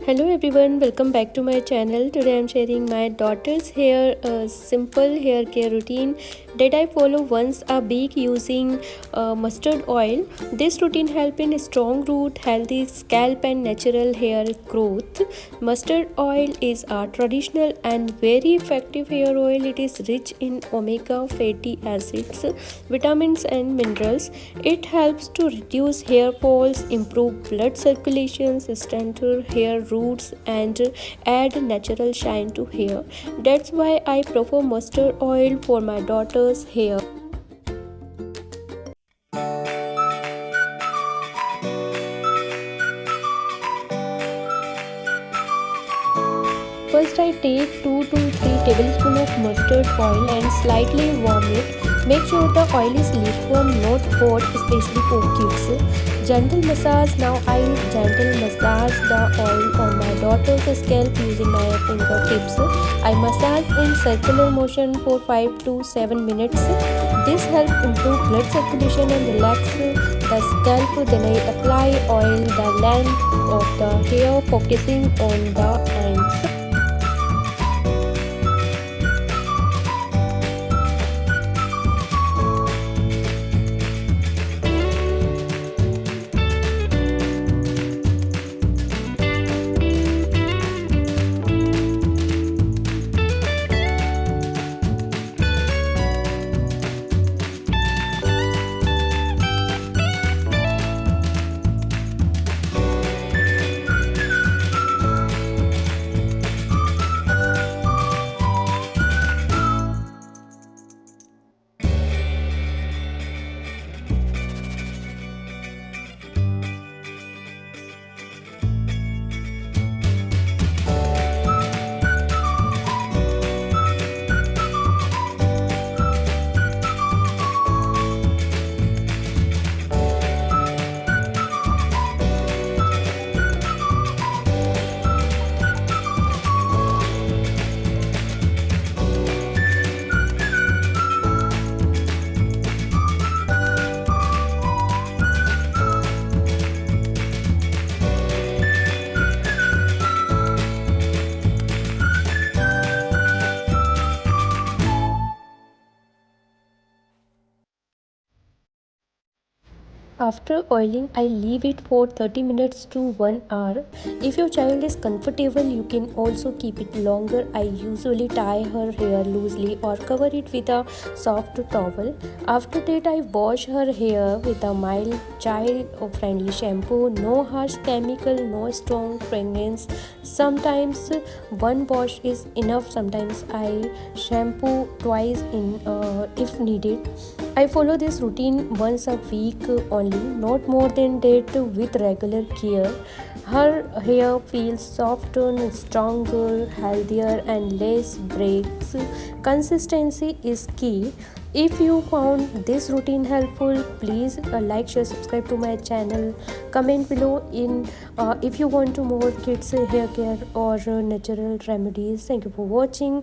Hello everyone, welcome back to my channel. Today I'm sharing my daughter's hair simple hair care routine that I follow once a week using mustard oil. This routine helps in strong root, healthy scalp and natural hair growth. Mustard oil is a traditional and very effective hair oil. It is rich in omega fatty acids, vitamins and minerals. It helps to reduce hair falls, improve blood circulation, strengthen hair roots and add natural shine to hair. That's why I prefer mustard oil for my daughter's hair. First, I take 2 to 3 tablespoons of mustard oil and slightly warm it. Make sure the oil is lukewarm, not hot, especially for kids. Gentle massage. Now I gentle massage the oil on my daughter's scalp using my fingertips. I massage in circular motion for 5 to 7 minutes. This helps improve blood circulation and relax the scalp. Then I apply oil the length of the hair, focusing on the ends. After oiling, I leave it for 30 minutes to 1 hour. If your child is comfortable, you can also keep it longer. I usually tie her hair loosely or cover it with a soft towel. After that, I wash her hair with a mild child-friendly shampoo. No harsh chemical, no strong fragrance. Sometimes one wash is enough. Sometimes I shampoo twice if needed. I follow this routine once a week only, not more than that. With regular care, her hair feels softer, stronger, healthier, and less breaks. Consistency is key. If you found this routine helpful, please like, share, subscribe to my channel. Comment below in if you want to more kids hair care or natural remedies. Thank you for watching.